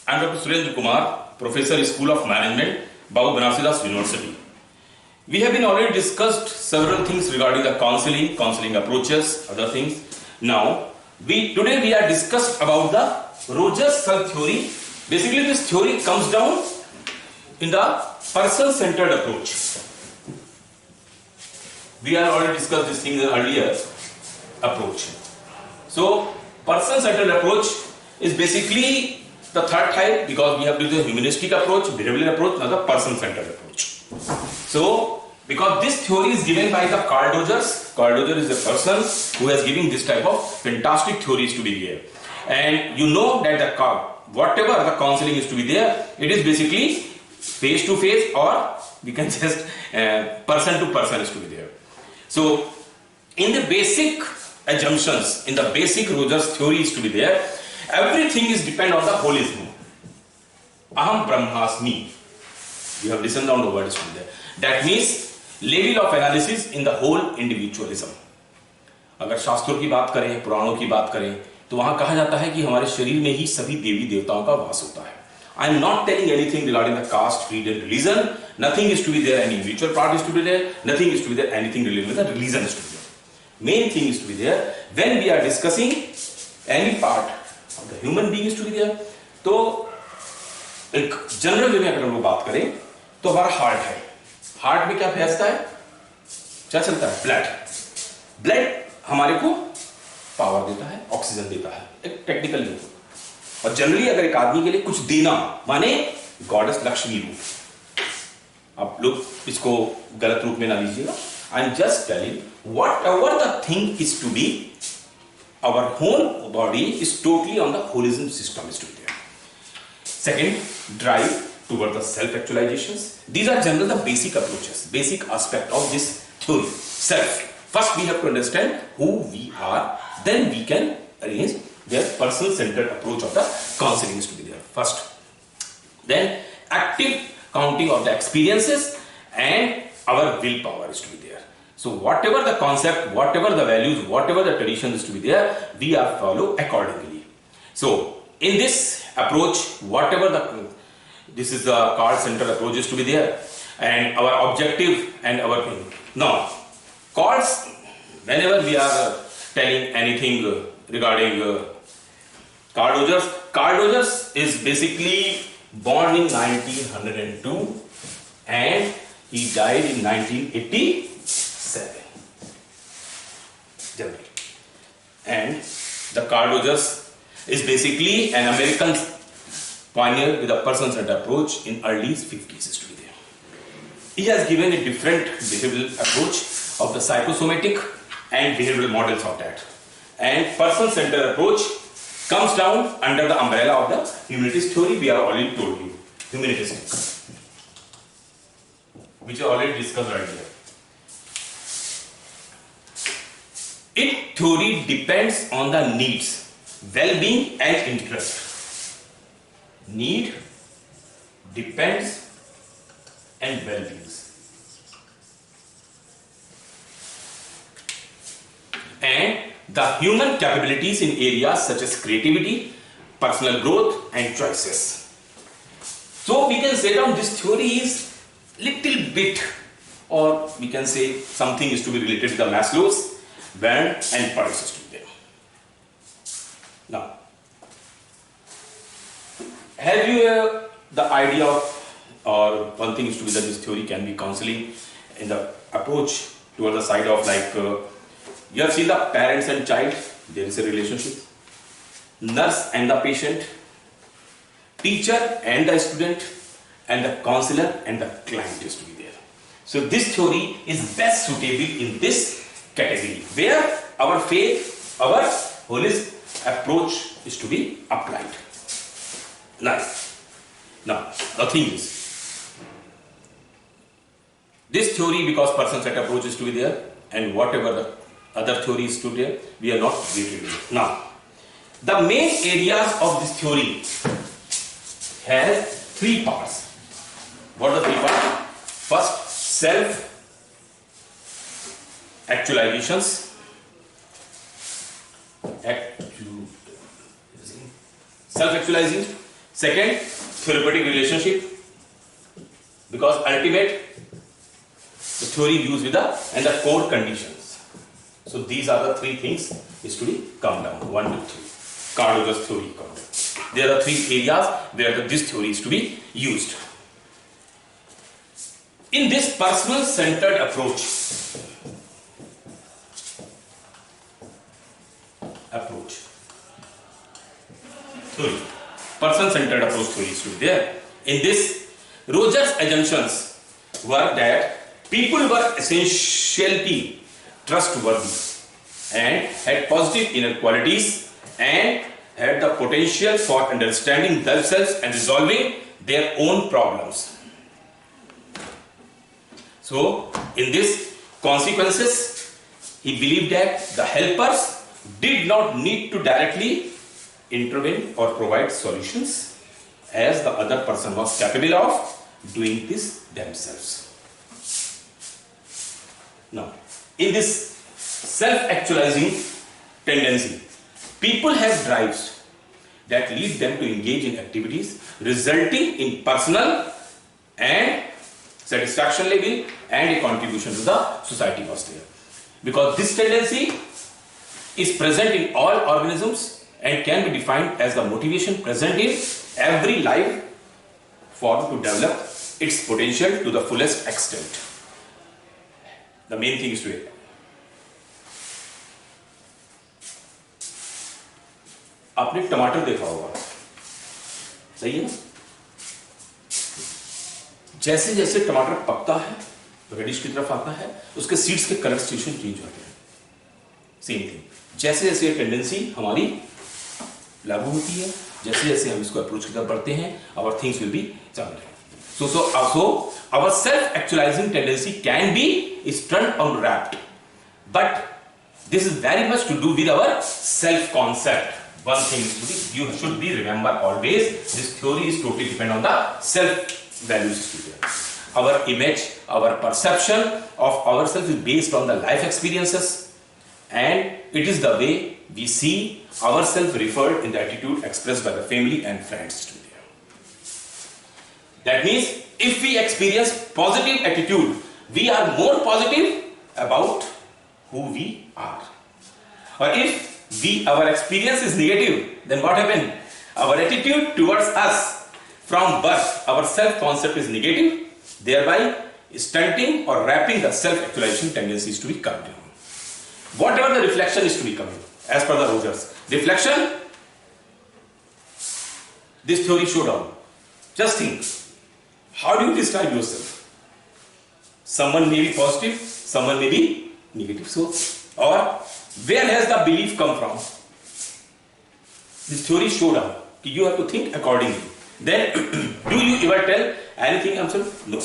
I'm Dr. Surendra Kumar, Professor, School of Management, Babu Banarsidass University. We have been already discussed several things regarding the counseling approaches, other things. Now, today we are discussed about the Rogers-Self theory. Basically, this theory comes down in the person-centered approach. We have already discussed this thing in the earlier approach. So, person-centered approach is basically the third type, because we have used a humanistic approach, behavioral approach, now the person-centered approach. So, because this theory is given by the Carl Rogers. Carl Rogers is a person who has given this type of fantastic theories to be here. And you know that whatever the counseling is to be there, it is basically face to face, or we can just person to person is to be there. So, in the basic assumptions, in the basic Rogers theory is to be there, everything is depend on the holism. Aham Brahmasmi. You have listened down the words to be there. That means level of analysis in the whole individualism. अगर शास्त्रों की बात करें, पुराणों की बात करें, तो वहां कहा जाता है कि हमारे शरीर में ही सभी देवी देवताओं का वास होता है. I am not telling anything regarding the caste, creed and religion. Nothing is to be there, any individual part is to be there, nothing is to be there, anything related with the religion is to be there. Main thing is to be there. When we are discussing any part of the human being is to be there, तो एक general वे में अगर हम लोग बात करें, तो हमारा हार्ट है. हार्ट में क्या फैलता है, क्या चलता है? ब्लड हमारे को पावर देता है, ऑक्सीजन देता है, एक टेक्निकल यूज. और जनरली अगर एक आदमी के लिए कुछ देना माने गॉडेस लक्ष्मी रूप. आप लोग इसको गलत रूप में ना लीजिएगा. I am just telling whatever the thing is to be, our whole body is totally on the holism system is to be there. Second, drive toward the self-actualizations. These are general the basic approaches, basic aspect of this theory. Self. First we have to understand who we are, then we can arrange their person-centered approach of the counseling is to be there. First. Then active counting of the experiences and our willpower is to be there. So whatever the concept, whatever the values, whatever the tradition is to be there, we are follow accordingly. So in this approach, this is the Carl-centered approach is to be there, and our objective and our thing. Now, whenever we are telling anything regarding Carl Rogers is basically born in 1902 and he died in 1987. Generally. And the Carl Rogers is basically an American pioneer with a person-centered approach in early 50s is to be there. He has given a different behavioral approach of the psychosomatic and behavioral models of that. And person-centered approach comes down under the umbrella of the humanist theory. We are already told you, humanistic, which I already discussed earlier. Its theory depends on the needs, well-being and interest. Need, depends and well-being. And the human capabilities in areas such as creativity, personal growth and choices. So we can say down this theory is little bit, or we can say something is to be related to the Maslow's Band and Park system there. Now, have you the idea of, or one thing is to be that this theory can be counseling in the approach toward the side of like, you have seen the parents and child, there is a relationship, nurse and the patient, teacher and the student, and the counselor and the client is to be there. So this theory is best suitable in this category, where our faith, our holistic approach is to be applied. Now, the thing is, this theory, because person-centered approach is to be there, and whatever the other theory is to be there, we are not related with it. Now, the main areas of this theory has three parts. What are the three parts? First, self-actualizations. Self-actualizing. Second, therapeutic relationship, because ultimate the theory used with the core conditions. So these are the three things is to be come down. 1 to 3. Carl Rogers theory come down. There are three areas where this theory is to be used. In this personal-centered approach, theory, person-centered approach theory is to be there. In this, Rogers' assumptions were that people were essentially trustworthy and had positive inner qualities and had the potential for understanding themselves and resolving their own problems. So, in this consequences, he believed that the helpers did not need to directly intervene or provide solutions, as the other person was capable of doing this themselves. Now, in this self-actualizing tendency, people have drives that lead them to engage in activities resulting in personal and satisfaction level and a contribution to the society was there. Because this tendency is present in all organisms and can be defined as the motivation present in every life form to develop its potential to the fullest extent. The main thing is to it. आपने टमाटर देखा होगा, सही है ना? जैसे जैसे टमाटर पकता है, रेडिश की तरफ आता है, उसके सीड्स के कलर स्टेशन चेंज होते हैं. Same thing. जैसे जैसे ये टेंडेंसी हमारी लागू होती है, जैसे जैसे हम इसको अप्रोच की तरफ बढ़ते हैं, our things will be changed. So our self-actualizing tendency can be turned unwrapped, but this is very much to do with our self-concept. One thing you should be remember always, this theory is totally dependent on the self-values. Our image, our perception of ourselves is based on the life experiences, and it is the way we see ourselves referred in the attitude expressed by the family and friends. That means if we experience positive attitude, we are more positive about who we are. Or if our experience is negative, then what happened? Our attitude towards us from birth, our self-concept is negative, thereby stunting or wrapping the self-actualization tendencies to be coming down. Whatever the reflection is to be coming, as per the Rogers. Reflection, this theory showed down. Just think, how do you describe yourself? Someone may be positive, someone may be negative. So, or where has the belief come from? This theory showed up. You have to think accordingly. Then, do you ever tell anything yourself? No.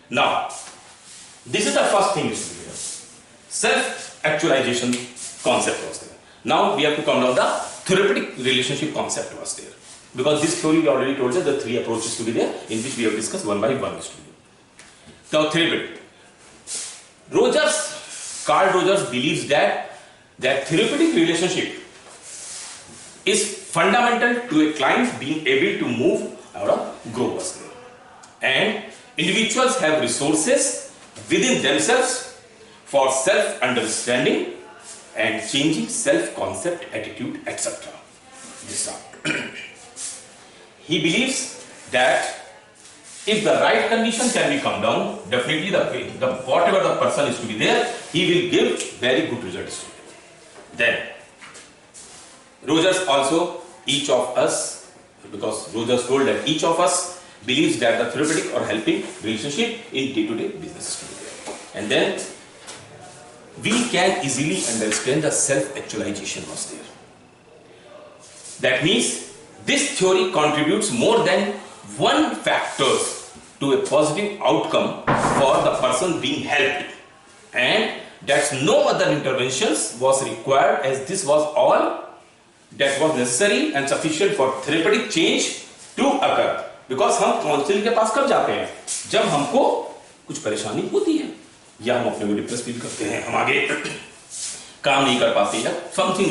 Now, this is the first thing. Self-actualization concept was there. Now, we have to come down the therapeutic relationship concept was there. Because this theory we already told us the three approaches to be there, in which we have discussed one by one. Now, therapeutic. Carl Rogers believes that therapeutic relationship is fundamental to a client being able to move or grow personally. And individuals have resources within themselves for self-understanding and changing self-concept, attitude, etc. He believes that if the right condition can be come down, definitely whatever the person is to be there, he will give very good results. Then, Rogers also, each of us, because Rogers told that each of us believes that the therapeutic or helping relationship in day-to-day business is to be there. And then, we can easily understand the self-actualization was there. That means, this theory contributes more than one factor to a positive outcome for the person being helped, and that no other interventions was required, as this was all that was necessary and sufficient for therapeutic change to occur. Because हम counselling के पास कब जाते हैं? जब हमको कुछ परेशानी होती है, या हम अपने को डिप्रेस फील करते हैं, हम आगे काम नहीं कर पाते, या something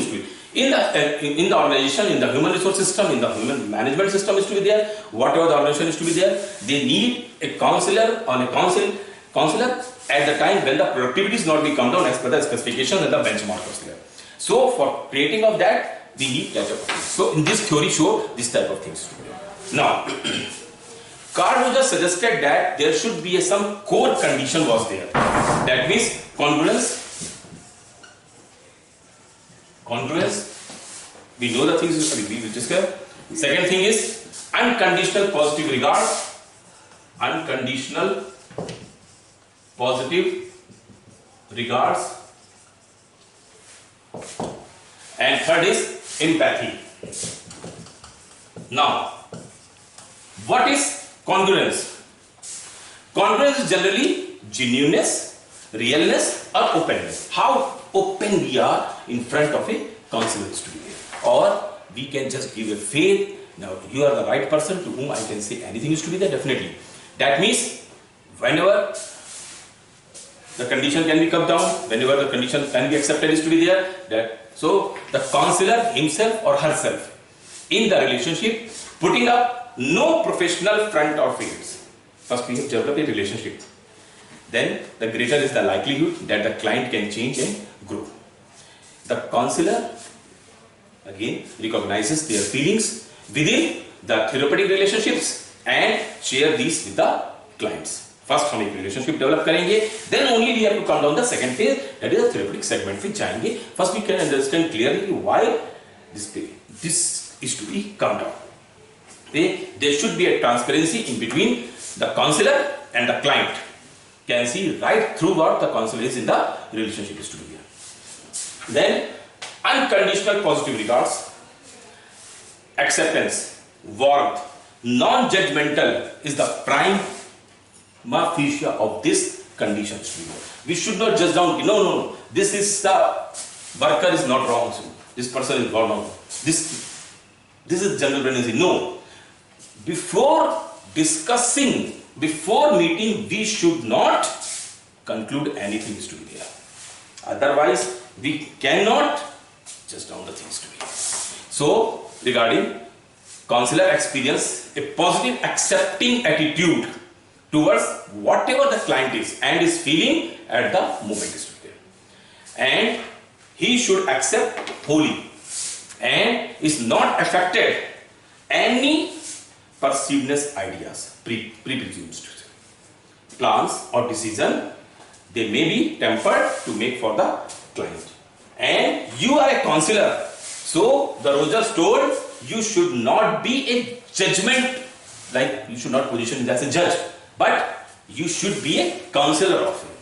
in the organization, in the human resource system, in the human management system is to be there, whatever the organization is to be there, they need a counselor on a counselor at the time when the productivity is not be come down as per the specifications and the benchmark was there. So for creating of that, we need that. So in this theory show this type of things. Now, Carl Rogers suggested that there should be some core condition was there. That means congruence. We know the things we will discuss. Second thing is unconditional positive regard. Unconditional positive regards. And third is empathy. Now, what is congruence? Congruence is generally genuineness, realness, or openness. How open we are in front of a counselor is to be there. Or we can just give a faith. Now, you are the right person to whom I can say anything is to be there, definitely. That means, whenever the condition can be come down, whenever the condition can be accepted is to be there. So, the counselor himself or herself in the relationship, putting up no professional front or feelings. First, we have developed a relationship. Then, the greater is the likelihood that the client can change and grow. The counselor, again, recognizes their feelings within the therapeutic relationships and share these with the clients. First हम एक relationship develop करेंगे, then only we have to come down the second phase, that is the therapeutic segment पे जाएंगे. First we can understand clearly why this is to be come down. There should be a transparency in between the counselor and the client. Can see right through what the counselor is in the relationship is to be here. Then unconditional positive regards, acceptance, warmth, non-judgmental is the prime feature of this condition. We should not just down. No. This is the worker is not wrong. This person is wrong. This is general tendency. No. Before discussing, before meeting, we should not conclude anything is to be there. Otherwise, we cannot just down the things to be. So, regarding counselor experience, a positive accepting attitude towards whatever the client is and is feeling at the moment is to be there. And he should accept wholly and is not affected any perceivedness ideas, presumed plans or decision, they may be tempered to make for the client. And you are a counselor, so the Rogers told you should not be a judgment, like you should not position it as a judge, but you should be a counselor of him.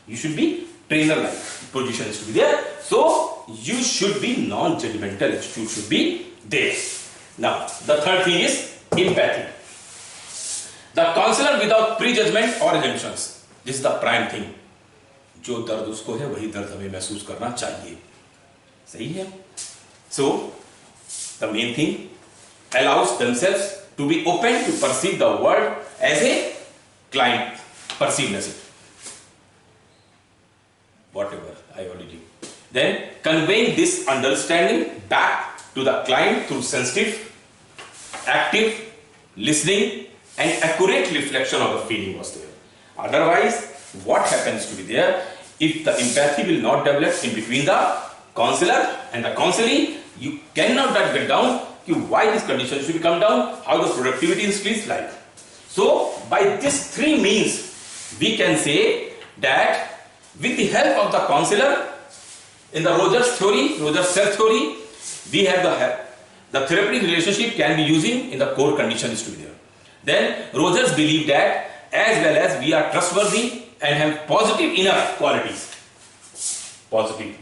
You should be trainer-like position is to be there. So you should be non-judgmental attitude should be there. Now the third thing is empathy. The counselor without prejudgment or assumptions. This is the prime thing. जो दर्द उसको है वही दर्द हमें महसूस करना चाहिए. सही है? So the main thing allows themselves to be open to perceive the world as a client perceives it. Whatever I already. Then conveying this understanding back to the client through sensitive, active listening and accurate reflection of the feeling was there. Otherwise, what happens to be there? If the empathy will not develop in between the counselor and the counselee, you cannot get down why this condition should come down, how the productivity increase like. So, by these three means, we can say that with the help of the counselor, in the Rogers theory, Rogers self theory, we have the therapeutic relationship can be using in the core conditions to be there. Then Rogers believed that as well as we are trustworthy and have positive inner qualities. Positive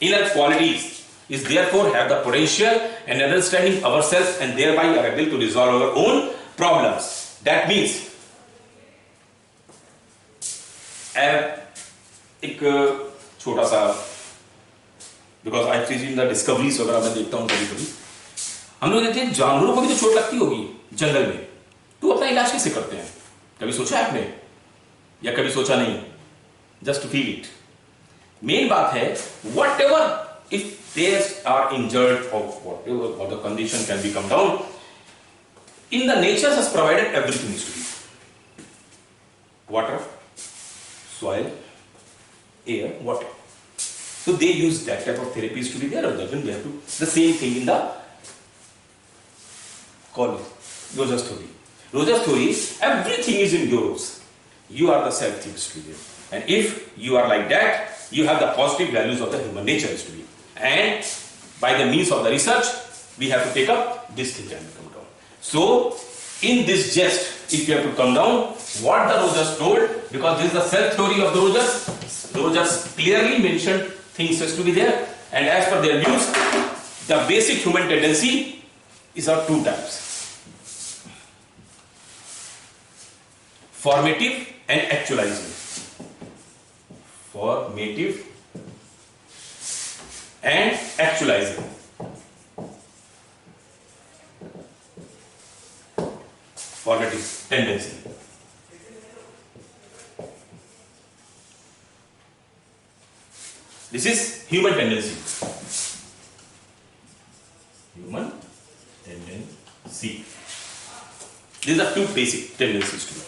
inner qualities is therefore have the potential and understanding ourselves and thereby are able to resolve our own problems. That means एक छोटा सा because I चीज in the discoveries वगैरह मैं देखता हूँ कभी कभी हम लोग देखते हैं जानवरों को भी तो चोट लगती होगी जंगल में तो अपना इलाज कैसे करते हैं कभी सोचा है आपने या कभी सोचा नहीं जस्ट फील इट मेन बात है what ever if they are injured or whatever, or the condition can be come down, in the nature has provided everything is to be. Water, soil, air, water. So they use that type of therapies to be there, or then we have to, the same thing in the Rogers theory. Rogers theory, everything is in yours. You are the self things to be there. And if you are like that, you have the positive values of the human nature is to be. And by the means of the research, we have to take up this thing can come down. So, in this jest, if you have to come down, what the Rogers told, because this is the self theory of the Rogers clearly mentioned things has to be there, and as per their views, the basic human tendency is of two types: formative and actualizing. Formative and actualizing. Formative tendency. This is human tendency. Human tendency. These are two basic tendencies to be.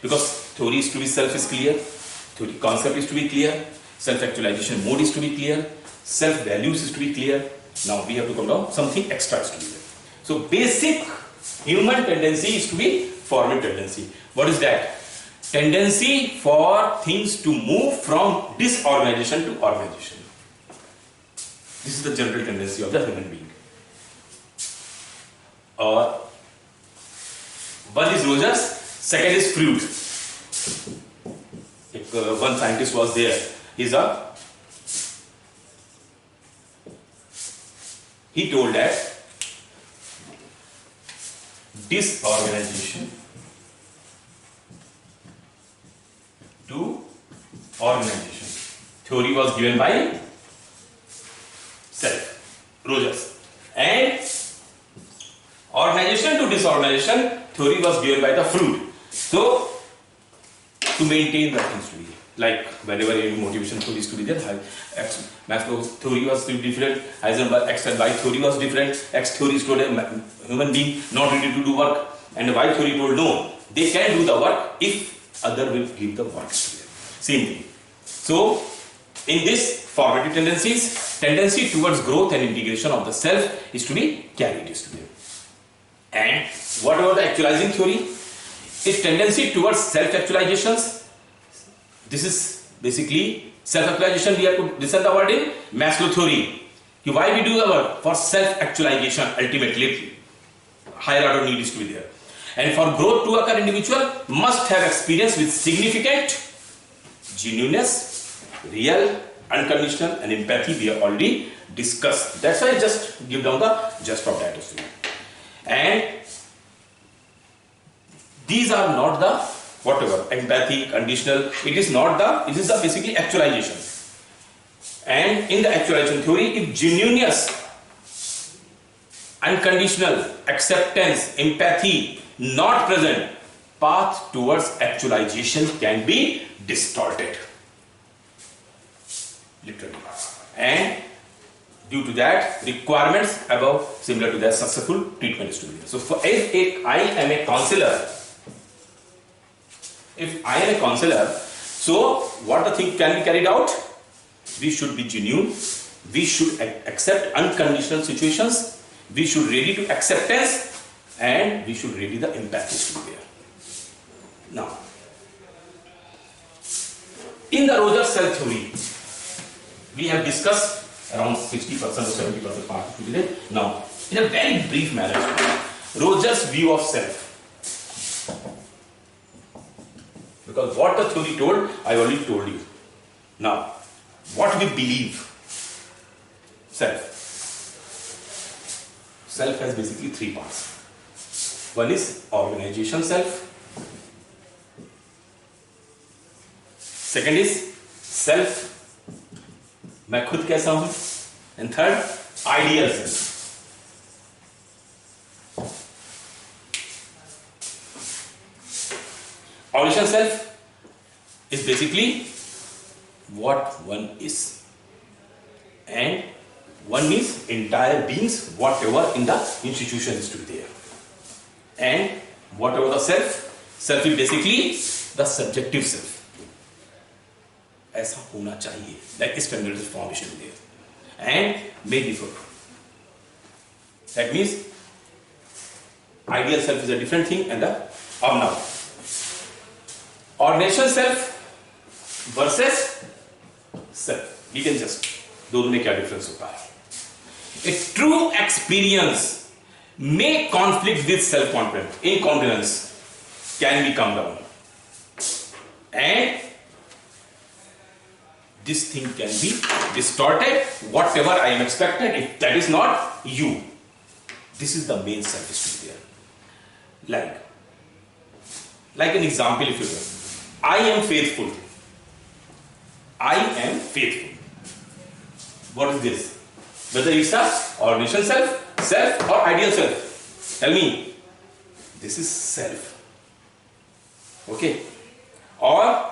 Because theory is to be self is clear, theory concept is to be clear, self-actualization mode is to be clear, self-values is to be clear. Now we have to come down, something extra is to be there. So basic human tendency is to be formative tendency. What is that? Tendency for things to move from disorganization to organization. This is the general tendency of the human being. Or one is Rogers, second is Freud. If one scientist was there, he told that disorganization to organization theory was given by self, Rogers, and organization to disorganization theory was given by the Freud. So, to maintain the things to be like whenever any motivation theories to be there, Maslow's theory was different, Heisenberg X and Y theory was different. X theory told a human being not ready to do work, and the Y theory told no, they can do the work if other will give the work. Same thing. So, in this formative tendency towards growth and integration of the self is to be carried is to be. And what about the actualizing theory? It's tendency towards self-actualizations. This is basically self-actualization. We have to listen the word in Maslow theory. Why we do the work? For self-actualization ultimately. Higher order need is to be there. And for growth to occur, individual must have experience with significant genuineness, real, unconditional, and empathy. We have already discussed. That's why I just give down the gist of that. And these are not the whatever empathy, conditional. It is not the. It is the basically actualization. And in the actualization theory, if genuineness, unconditional acceptance, empathy not present, path towards actualization can be distorted. Literally. And due to that, requirements above similar to that successful treatment is to be there. So, if I am a counselor, so what the thing can be carried out? We should be genuine. We should accept unconditional situations. We should ready to acceptance, and we should ready the empathy to be there. Now, in the Rogers self theory, we have discussed around 60% or 70% part to be there. Now, in a very brief manner, Rogers' view of self. Because what the theory told, I already told you. Now, what we believe? Self. Self has basically three parts. One is organization self. Second is self. मैं खुद कैसा हूं? And third, ideal self. Organization self is basically what one is, and One means entire beings, whatever in the institution is to be there. And whatever the self is basically the subjective self. ऐसा होना चाहिए, like standard form is to be there. And may differ. That means ideal self is a different thing and the now. Ordination self versus self. We can just दोनों में क्या difference होता है? A true experience may conflict with self-confidence. Inconfidence can be come down, and this thing can be distorted. Whatever I am expected, if that is not you, this is the main self is to be there. Like an example, if you will, I am faithful. I am faithful. What is this? Whether it's a ordination self or ideal self. Tell me. This is self. Okay. Or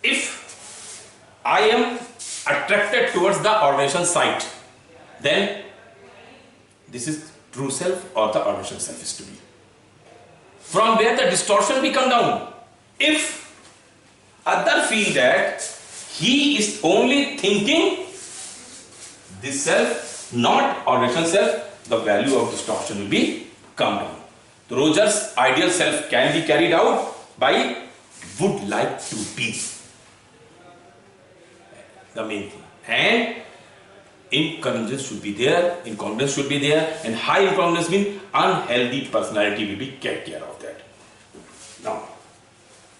if I am attracted towards the ordination side, then this is true self or the ordination self is to be. From where the distortion will come down. If other feel that he is only thinking this self, not ordination self, the value of distortion will be come down. The Rogers' ideal self can be carried out by would like to be. The main thing. And incongruence should be there, incongruence should be there, and high incongruence means unhealthy personality will be kept care of that. Now,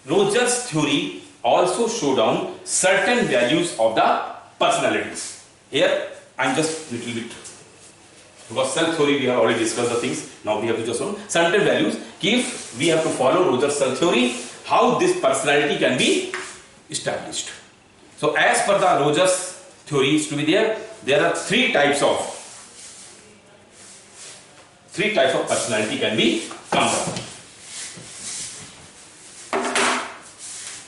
Rogers' theory also show down certain values of the personalities. Here, I am just little bit, because self theory we have already discussed the things. Now we have to just know certain values. If we have to follow Rogers' self theory, how this personality can be established. So, as per the Rogers' theory is to be there are three types of personality can be come down.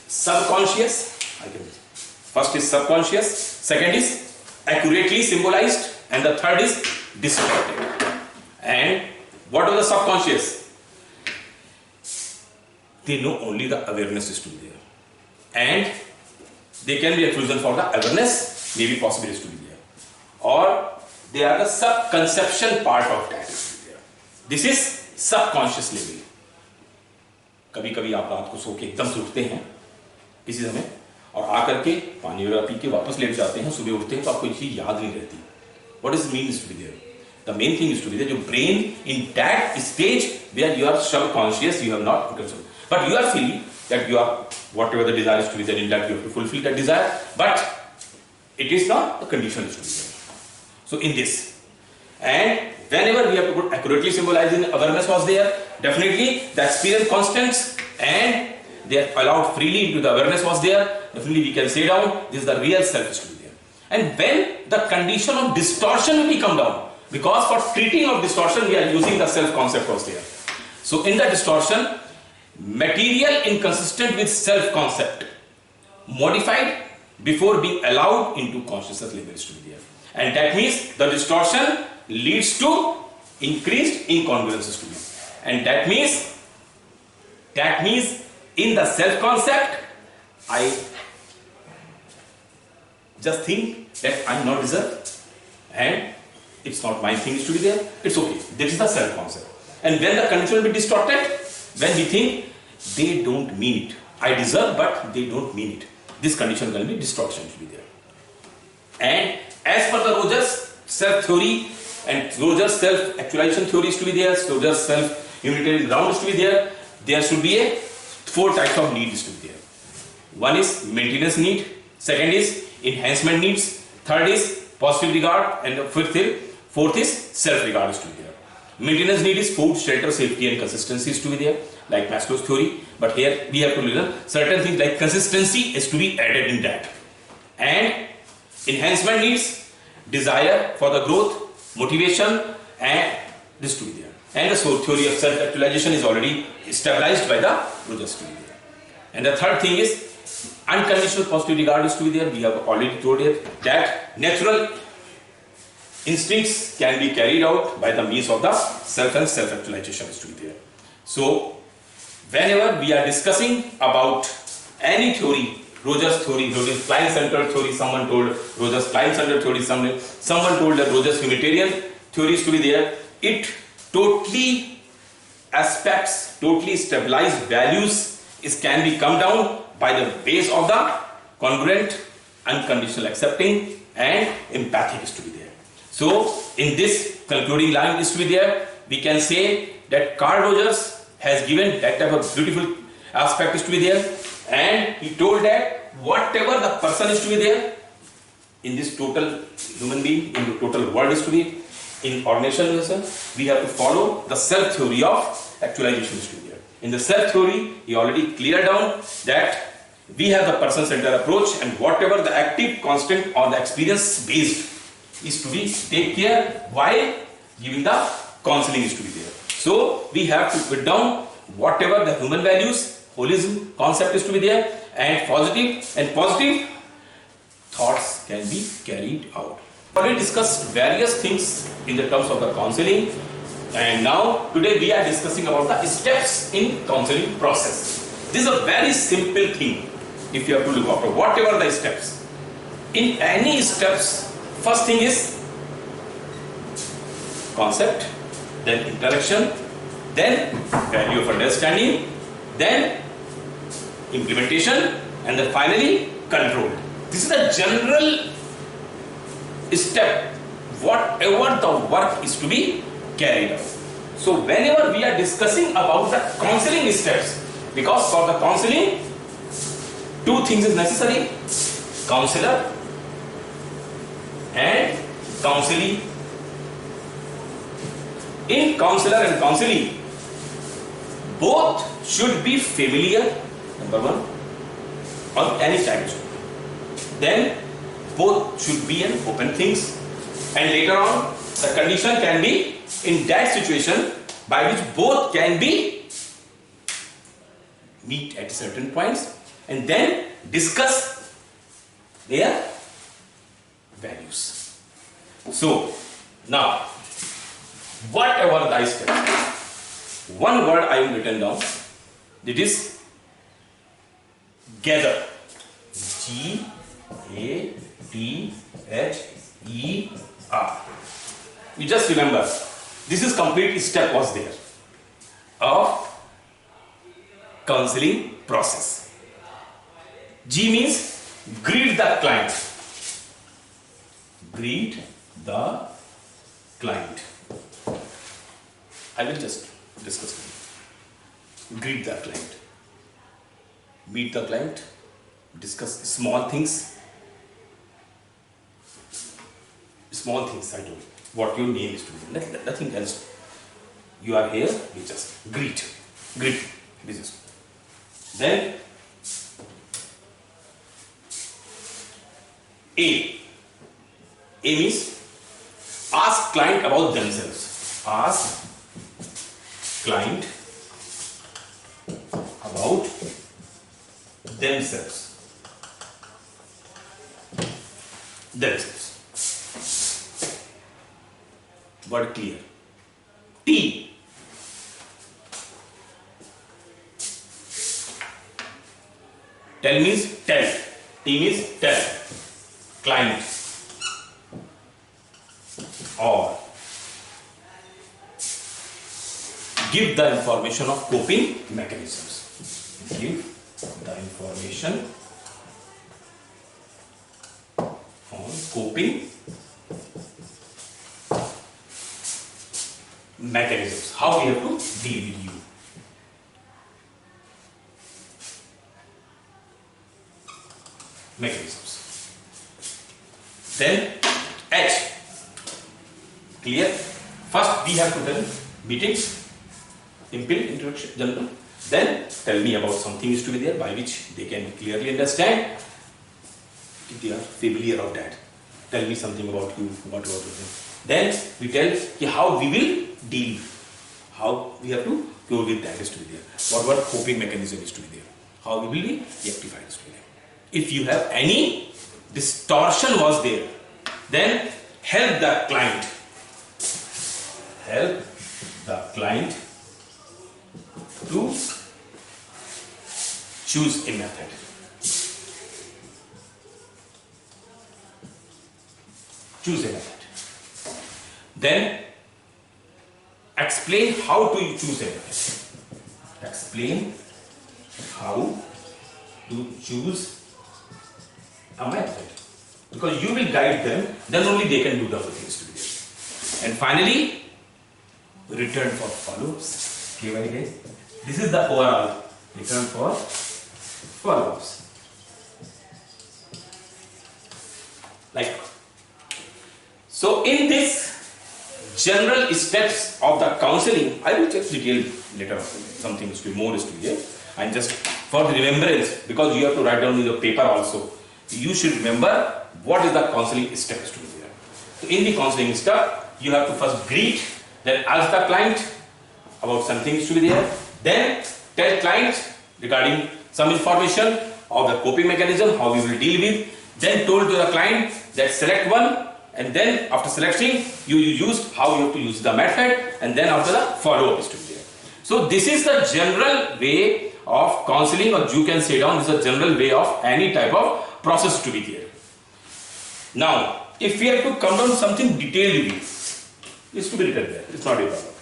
Subconscious, first is subconscious, second is accurately symbolized, and the third is distorted. And what are the subconscious? They know only the awareness is to be there, and they can be exclusion for the awareness, maybe possible is to be there, or they are the sub-conception part of that is to be there. This is subconscious level. कभी कभी आप रात को सो के एकदम से उठते हैं किसी समय और आकर के पानी वगैरह पी के वापस लेट जाते हैं, सुबह उठते हैं तो आपको चीज याद नहीं रहती. What is mean is to be there? The main thing is to be there. Your brain in that stage where you are subconscious, you have not consumed, but you are feeling that you are whatever the desire is to be there. In that you have to fulfill that desire, but it is not the condition is to be there. So in this, and whenever we have to put accurately symbolizing awareness was there, definitely the experience constants and they are allowed freely into the awareness was there. Definitely we can say down this is the real self is to be there. And when the condition of distortion will become down, because for treating of distortion we are using the self concept was there. So in the distortion, material inconsistent with self concept modified before being allowed into consciousness level is to be there. And that means the distortion leads to increased incongruences to be. And that means in the self-concept, I just think that I am not deserved and it's not my thing to be there. It's okay. This is the self-concept. And when the condition will be distorted, when we think they don't mean it. I deserve, but they don't mean it. This condition will be distortion to be there. And as per the Rogers' self theory and Rogers' self actualization theory is to be there, Rogers' self unitary ground is to be there, there should be four types of needs to be there. One is maintenance need, second is enhancement needs, third is positive regard, and the fourth is self regard is to be there. Maintenance need is food, shelter, safety and consistency is to be there, like Maslow's theory, but here we have to learn certain things like consistency is to be added in that. And enhancement needs desire for the growth, motivation, and this to be there. And the theory of self-actualization is already established by the Rogers to be there. And the third thing is Unconditional positive regard is to be there. We have already told it that natural instincts can be carried out by the means of the self and self-actualization is to be there. So, whenever we are discussing about any theory, Rogers theory, Rogers client-centered theory, someone told Rogers client-centered theory, someone told that Rogers Unitarian theory is to be there, it totally aspects, totally stabilized values can be come down by the base of the congruent, unconditional accepting and empathic is to be there. So, in this concluding line is to be there, we can say that Carl Rogers has given that type of beautiful aspect is to be there, and he told that whatever the person is to be there in this total human being, in the total world is to be in organization, we have to follow the self theory of actualization is to be there. In the self theory, he already cleared down that we have the person centered approach, and whatever the active, constant or the experience based is to be take care while giving the counseling is to be there. So we have to put down whatever the human values, holism concept is to be there, and positive thoughts can be carried out. We already discussed various things in the terms of the counseling, and now today we are discussing about the steps in counseling process. This is a very simple thing if you have to look after whatever the steps. In any steps, first thing is concept, then interaction, then value of understanding, then implementation, and then finally control. This is a general step, whatever the work is to be carried out. So whenever we are discussing about the counseling steps, because for the counseling, two things is necessary: counselor and counselee. In counselor and counselee, both should be familiar, number one, on any time. Then both should be an open things, and later on the condition can be in that situation by which both can be meet at certain points and then discuss their values. So now, whatever the steps, one word I have written down, it is gather. G-A-T-H-E-R. You just remember, this is complete step was there of counseling process. G means greet the client. Greet the client. I will just discuss with you. Greet the client. Meet the client. Discuss small things. Small things, I told. What your name is to be. Nothing else. You are here, we just greet. Greet. This is. Then A. A means ask client about themselves. Ask client about themselves. Word clear. T. Tell means tell. T means tell. Client. Or give the information of coping mechanisms. Give the information on coping mechanisms. How we have to deal with you. Mechanisms. Then H. Clear? First we have to tell meetings, simple introduction, general. Then tell me about something is to be there by which they can clearly understand if they are familiar of that. Tell me something about you, what about them. Then we tell how we will deal, how we have to go with that is to be there. What coping mechanism is to be there. how we will be rectify this problem. If you have any distortion was there, then help the client to choose a method. Then explain how to choose a method. Explain how to choose a method. Because you will guide them, then only they can do the other things to be there. And finally, return for follow-ups. Okay, guys. This is the overall return for follow-ups. Like, so in this general steps of the counseling, I will just detail later on. Something is to be more is to be there. And just for the remembrance, because you have to write down in your paper also, you should remember what is the counseling steps to be there. So in the counseling step, you have to first greet, then ask the client about some things to be there, then tell client regarding some information of the coping mechanism, how we will deal with, then told to the client that select one, and then after selecting, you used how you have to use the method, and then after the follow-up is to be there. So this is the general way of counseling, or you can say down, this is a general way of any type of process to be there. Now, if we have to come down something detailed, it's to be written there. It's not a problem.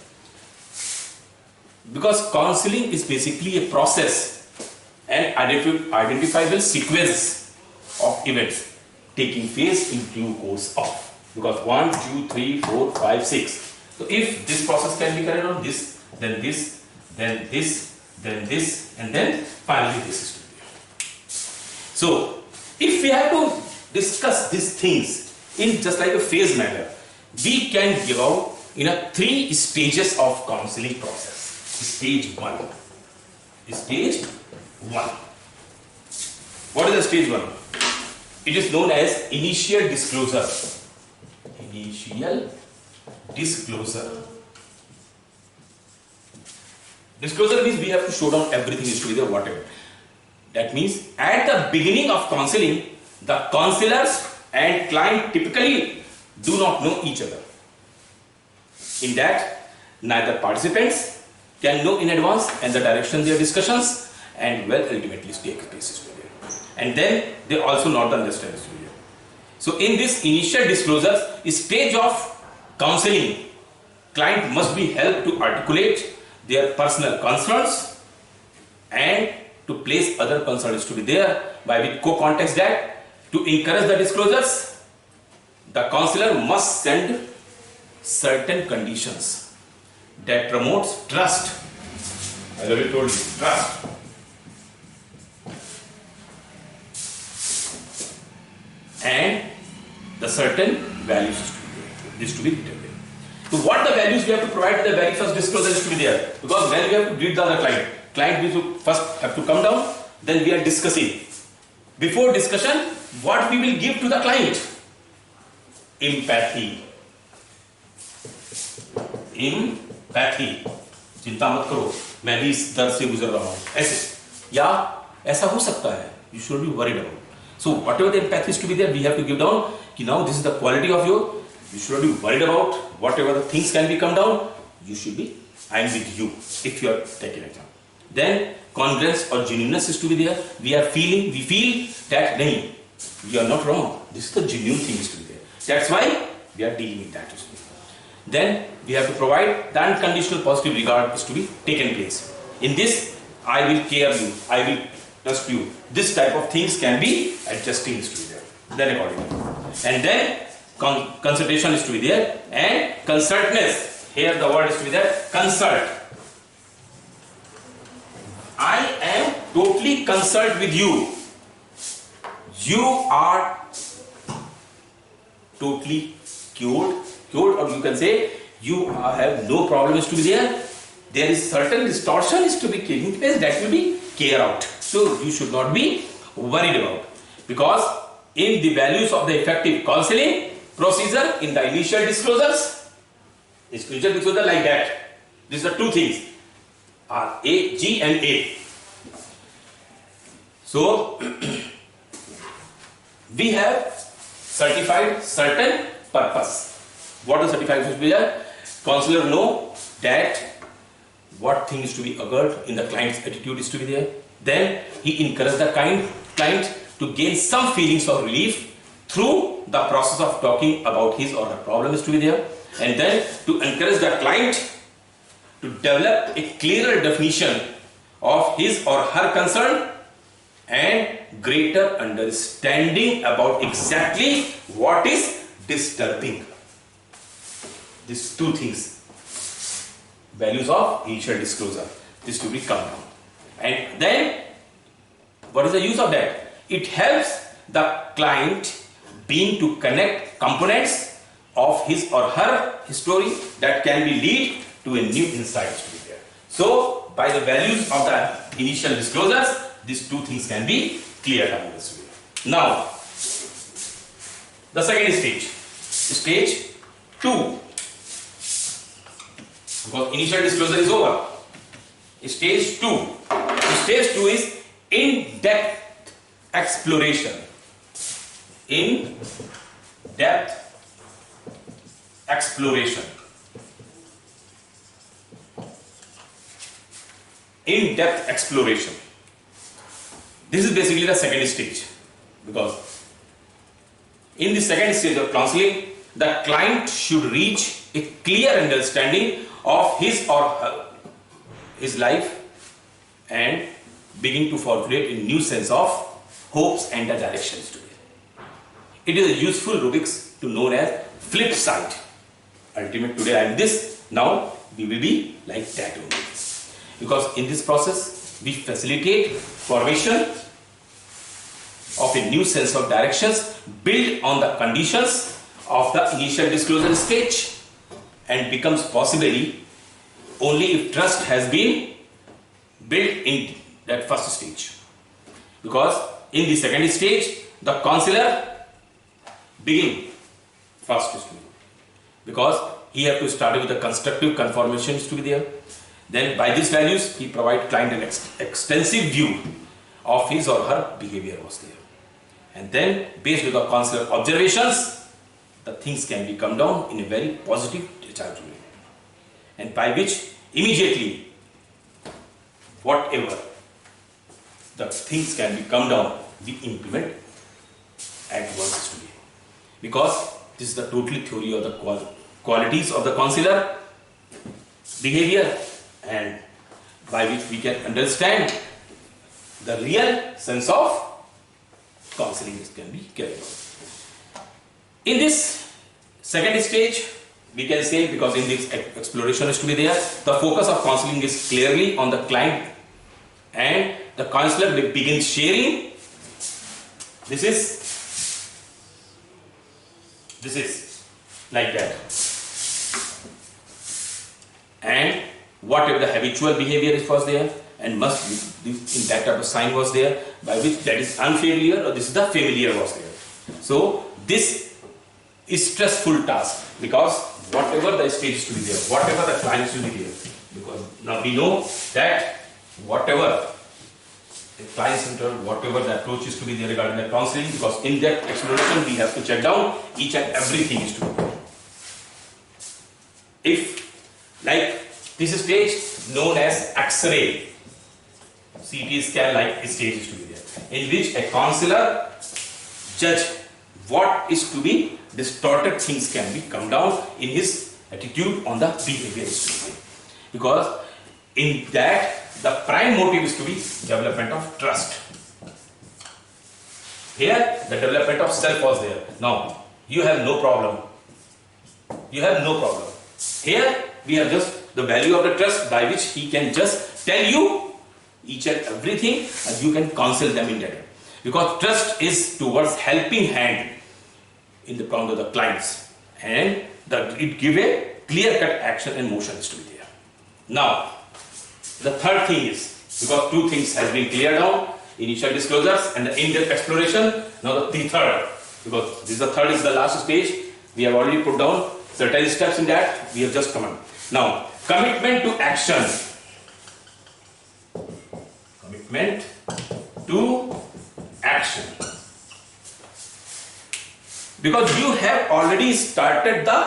Because counseling is basically a process and identifiable sequence of events taking place in due course of. Because 1, 2, 3, 4, 5, 6. So if this process can be carried on, this, then this, then this, then this, and then finally this is to be. So if we have to discuss these things in just like a phase manner, we can give out in a 3 stages of counseling process. Stage 1. Stage 1. What is the stage 1? It is known as initial disclosure. Initial disclosure. Disclosure means we have to show down everything is to be there, whatever. That means at the beginning of counseling, the counselors and client typically do not know each other. In that, neither participants can know in advance and the direction their discussions and will ultimately take place. And then they also not understand this. So in this initial disclosure stage of counseling, client must be helped to articulate their personal concerns and to place other concerns to be there by with co-context that to encourage the disclosures, the counselor must send certain conditions that promotes trust. I already told you, trust. And the certain values is to be written there. So what the values we have to provide the very first disclosure is to be there. Because when we have to greet the other client we first have to come down, then we are discussing. Before discussion, what we will give to the client? Empathy. Empathy. चिंता मत करो, मैं भी इस दर्द से गुजर रहा हूँ. ऐसे या ऐसा हो सकता है. You should be worried about. So whatever the empathy is to be there, we have to give down. Ki now this is the quality of you. You should be worried about whatever the things can be come down. You should be. I am with you. If you are taking exam, then congruence or genuineness is to be there. We feel that nahi, we are not wrong. This is the genuine thing is to be there. That's why we are dealing with that. Then we have to provide the unconditional positive regard is to be taken place. In this, I will care you. I will trust you. This type of things can be adjusting is to be there. Then accordingly. And then consultation is to be there. And concertness. Here the word is to be there. Consult. I am totally concerned with you. You are totally cured, or you can say you have no problem is to be there. There is certain distortion is to be taking place that will be care out. So you should not be worried about, because in the values of the effective counseling procedure in the initial disclosure like that. These are two things. A, G and A. So we have certified certain purpose. What is certified should be there? Counselor know that what thing is to be occurred in the client's attitude is to be there. Then he encourages the client to gain some feelings of relief through the process of talking about his or her problem is to be there. And then to encourage the client to develop a clearer definition of his or her concern and greater understanding about exactly what is disturbing. These two things, values of initial disclosure, this to be come down. And then what is the use of that? It helps the client being to connect components of his or her story that can be lead to a new insight to be there. So by the values of the initial disclosures, these two things can be cleared up in this way. Now, the second stage 2. Because initial disclosure is over. Stage 2. Stage 2 is in-depth exploration. In-depth exploration. In-depth exploration. This is basically the second stage, because in the second stage of counseling, the client should reach a clear understanding of his or her his life and begin to formulate a new sense of hopes and the directions to it. It is a useful rubrics to known as flip side. Ultimate, today I am this, now we will be like that only. Because in this process, we facilitate formation of a new sense of directions built on the conditions of the initial disclosure stage and becomes possibly only if trust has been built in that first stage. Because in the second stage, the counselor begin first to be, because he have to start with the constructive confirmations to be there. Then by these values, he provide client an extensive view of his or her behavior was there. And then based on the counselor observations, the things can be come down in a very positive discharge way. And by which immediately whatever the things can be come down, we implement at once to be. Because this is the totally theory of the qualities of the counselor behavior, and by which we can understand the real sense of counseling can be carried out. In this second stage, we can say, because in this exploration is to be there, the focus of counseling is clearly on the client, and the counselor will begin sharing. This is like that, and whatever the habitual behavior was there, and must be in that type of sign was there, by which that is unfamiliar or this is the familiar was there. So this is stressful task, because whatever the stage is to be there, whatever the client is to be there, because now we know that whatever the client center, whatever the approach is to be there regarding the counseling, because in that exploration we have to check down each and everything is to be there. If like this stage known as X-ray, CT scan like stage is to be there, in which a counselor judge what is to be distorted things can be come down in his attitude on the behavior is to be there. Because in that the prime motive is to be development of trust. Here the development of self was there. Now you have no problem. You have no problem. Here we have just the value of the trust, by which he can just tell you each and everything and you can counsel them in that. Because trust is towards helping hand in the problem of the clients, and it give a clear-cut action and motion is to be there. Now the third thing is, because two things has been cleared down, initial disclosures and the in-depth exploration. Now the third, because this is the third is the last stage, we have already put down certain steps in that, we have just come on. Now commitment to action. Commitment to action. Because you have already started the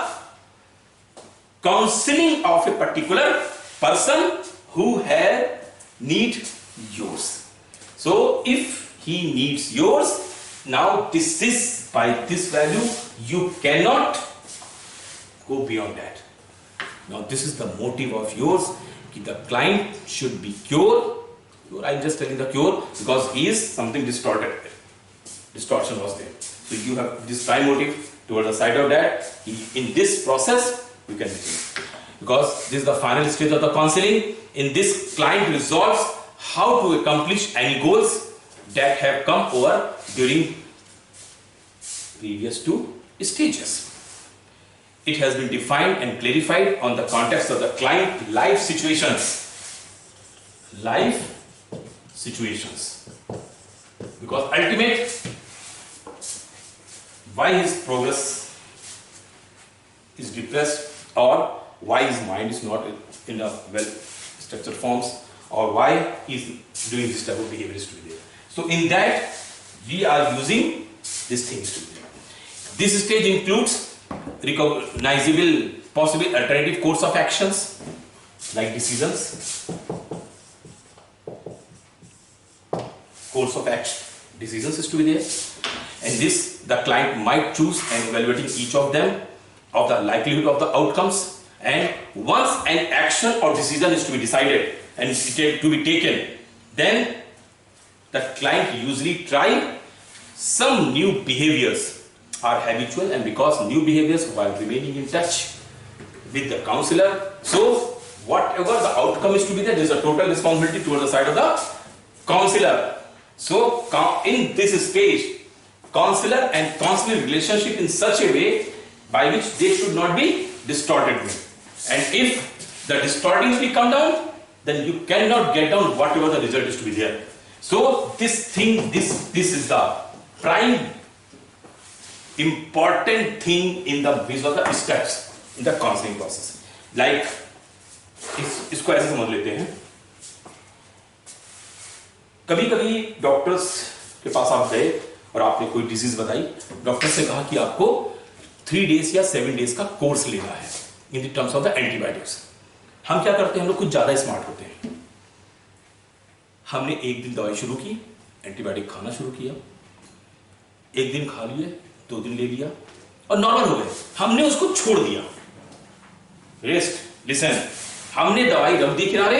counseling of a particular person who had need yours. So if he needs yours, now this is by this value, you cannot go beyond that. Now this is the motive of yours, that the client should be cured. I'm just telling the cure because he is something distorted. Distortion was there. So you have this prime motive towards the side of that. In this process, you can begin. Because this is the final stage of the counseling. In this, client resolves how to accomplish any goals that have come over during previous two stages. It has been defined and clarified on the context of the client life situations. Life situations. Because ultimate, why his progress is depressed, or why his mind is not in a well structured forms, or why he is doing this type of behaviors to be there. So in that, we are using these things to be there. This stage includes recognizable possible alternative course of actions like decisions, course of action, decisions is to be there, and this the client might choose and evaluating each of them of the likelihood of the outcomes, and once an action or decision is to be decided and to be taken, then the client usually try some new behaviors are habitual, and because new behaviors while remaining in touch with the counselor, so whatever the outcome is to be there is a total responsibility towards the side of the counselor. So in this stage, counselor and counselor relationship in such a way by which they should not be distorted with. And if the distorting will come down, then you cannot get down whatever the result is to be there. So this thing, this is the prime important thing in the these are the steps in the counseling process. Like इसको ऐसे समझ लेते हैं, कभी कभी doctors के पास आप गए और आपने कोई डिजीज बताई, डॉक्टर से कहा कि आपको 3 डेज या 7 डेज का कोर्स लेना है in the terms of the antibiotics. हम क्या करते हैं, हम लोग कुछ ज्यादा स्मार्ट होते हैं। हमने एक दिन दवाई शुरू की, एंटीबायोटिक खाना शुरू किया, एक दिन खा लिए, 2 दिन ले लिया और नॉर्मल हो गए। हमने उसको छोड़ दिया, रेस्ट लिसन, हमने दवाई रख दी किनारे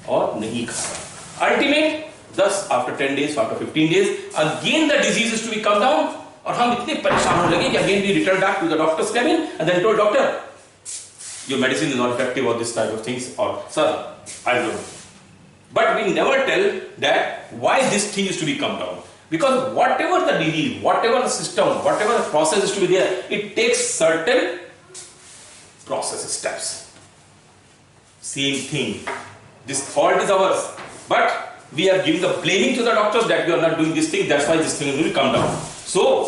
और नहीं खाया। Ultimate thus after 10 days, after 15 days, again the disease is to be come down, और हम इतने परेशान होने लगे कि again we returned back to the doctor's cabin and then told doctor, your medicine is not effective or this type of things, or sir, I don't know. But we never tell that why this thing is to be come down, because whatever the disease, whatever the system, whatever the process is to be there, it takes certain process steps. Same thing, this fault is ours, but we are giving the blaming to the doctors that we are not doing this thing, that's why this thing will come down. So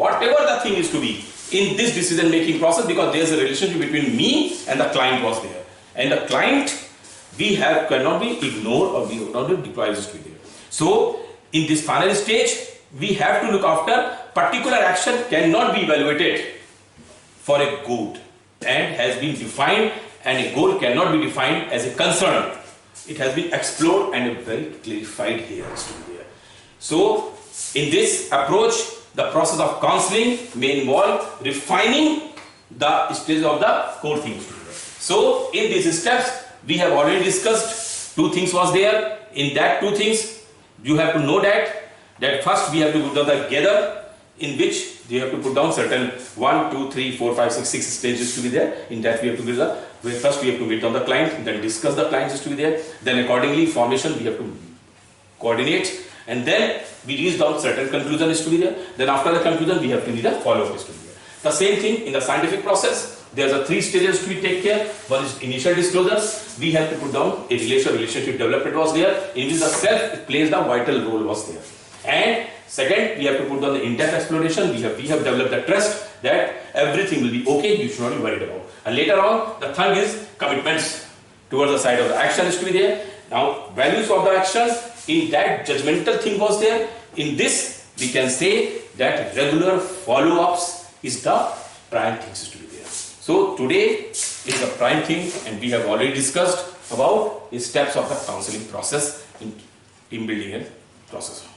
whatever the thing is to be in this decision making process, because there is a relationship between me and the client was there, and the client we have cannot be ignored or we cannot be deprived to be there. So in this final stage we have to look after particular action cannot be evaluated for a good and has been defined, and a goal cannot be defined as a concern. It has been explored and very clarified here. So in this approach, the process of counseling may involve refining the stage of the core things. So in these steps, we have already discussed 2 things was there. In that 2 things, you have to know that first we have to put down the gather, in which you have to put down certain 1, 2, 3, 4, 5, 6 stages to be there. In that we have to do the first we have to wait on the client, then discuss the clients is to be there, then accordingly formation we have to coordinate, and then we reach down certain conclusion is to be there. Then after the conclusion we have to need a follow-up is to be there. The same thing in the scientific process, there are 3 stages to be take care. One is initial disclosure, we have to put down a relationship development was there, in which the self plays the vital role was there. And second, we have to put down the in-depth exploration. We have developed the trust that everything will be okay, you should not be worried about. And later on, the third is commitments towards the side of the action is to be there. Now, values of the actions, in that judgmental thing was there, in this we can say that regular follow-ups is the prime things to be there. So today is the prime thing, and we have already discussed about the steps of the counseling process in team building and process.